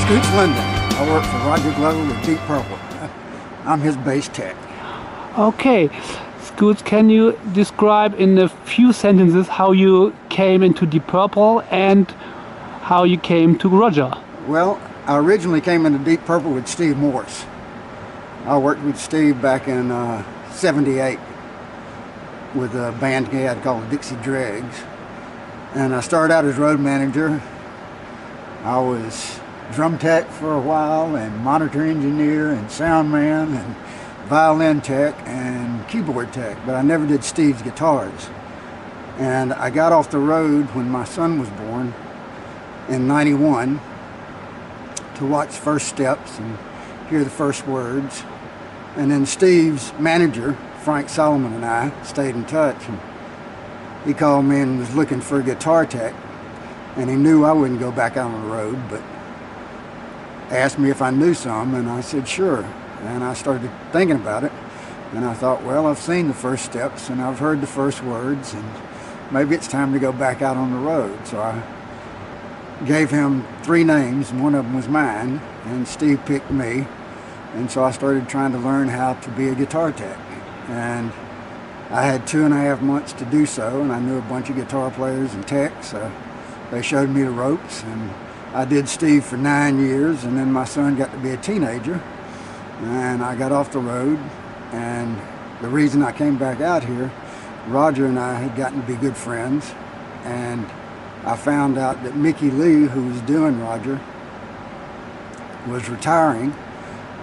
Scoots Lyndon. I work for Roger Glover with Deep Purple. I'm his bass tech. Okay, Scoots, can you describe in a few sentences how you came into Deep Purple and how you came to Roger? Well, I originally came into Deep Purple with Steve Morse. I worked with Steve back in '78 with a band he had called Dixie Dregs. And I started out as road manager. I was drum tech for a while, and monitor engineer, and sound man, and violin tech, and keyboard tech, but I never did Steve's guitars. And I got off the road when my son was born in '91 to watch First Steps and hear the first words. And then Steve's manager, Frank Solomon, and I stayed in touch. And he called me and was looking for a guitar tech. And he knew I wouldn't go back out on the road, but asked me if I knew some, and I said, sure. And I started thinking about it. And I thought, well, I've seen the First Steps and I've heard the first words, and maybe it's time to go back out on the road. So I gave him 3 names, and one of them was mine, and Steve picked me. And so I started trying to learn how to be a guitar tech. And I had 2.5 months to do so, and I knew a bunch of guitar players and techs. So they showed me the ropes, and I did Steve for 9 years, and then my son got to be a teenager, and I got off the road. And the reason I came back out here, Roger and I had gotten to be good friends, and I found out that Mickey Lee, who was doing Roger, was retiring.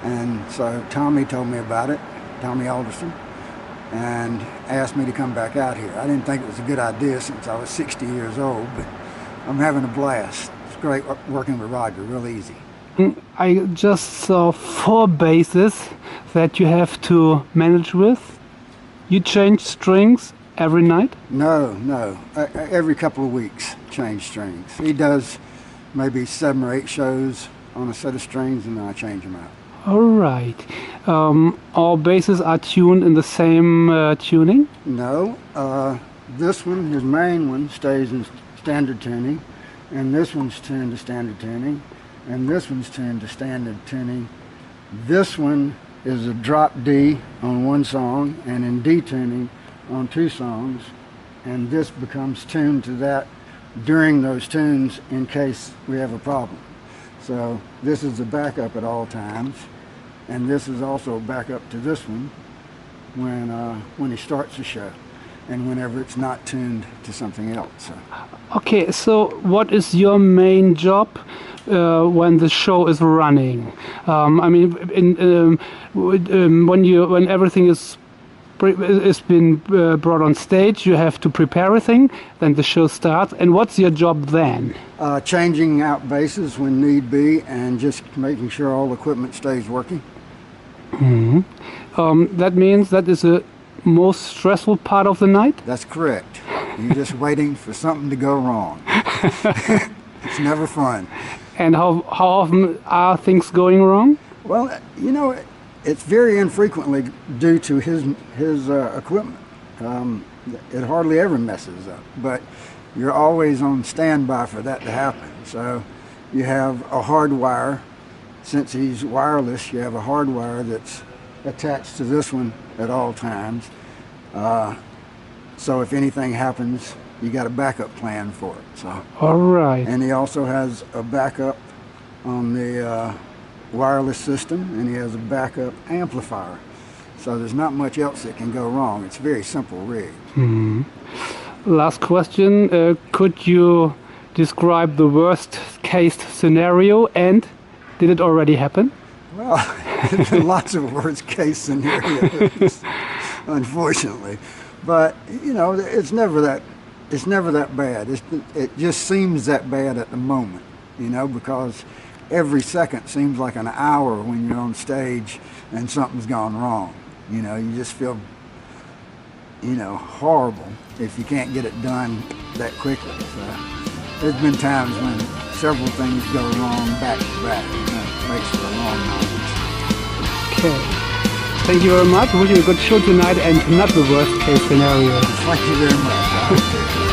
And so Tommy told me about it, Tommy Alderson, and asked me to come back out here. I didn't think it was a good idea since I was 60 years old, but I'm having a blast. It's great working with Roger, real easy. I just saw 4 basses that you have to manage with. You change strings every night? No. Every couple of weeks, change strings. He does maybe 7 or 8 shows on a set of strings, and then I change them out. All right. All basses are tuned in the same tuning? No. This one, his main one, stays in standard tuning, and this one's tuned to standard tuning, and this one's tuned to standard tuning. This one is a drop D on 1 song and in D tuning on 2 songs, and this becomes tuned to that during those tunes in case we have a problem. So this is the backup at all times, and this is also a backup to this one when he starts the show, and whenever it's not tuned to something else. Okay, so what is your main job when the show is running? I mean, when everything is been brought on stage, you have to prepare everything, then the show starts. And what's your job then? Changing out basses when need be, and just making sure all equipment stays working. Mm-hmm. That means that is the most stressful part of the night? That's correct. You're just waiting for something to go wrong. It's never fun. And how often are things going wrong? Well, you know, it's very infrequently due to his equipment. It hardly ever messes up, but you're always on standby for that to happen. So you have a hard wire. Since he's wireless, you have a hard wire that's attached to this one at all times. So if anything happens, you got a backup plan for it. So. All right. And he also has a backup on the wireless system, and he has a backup amplifier. So there's not much else that can go wrong. It's a very simple rig. Mm-hmm. Last question. Could you describe the worst case scenario, and did it already happen? Well, lots of worst case scenarios, unfortunately. But, you know, it's never that bad. It just seems that bad at the moment, you know, because every second seems like an hour when you're on stage and something's gone wrong. You know, you just feel, you know, horrible if you can't get it done that quickly. So there's been times when several things go wrong back to back. You know, it makes for a long night. Okay. Thank you very much. Wish you a good show tonight and not the worst case scenario. Thank you very much.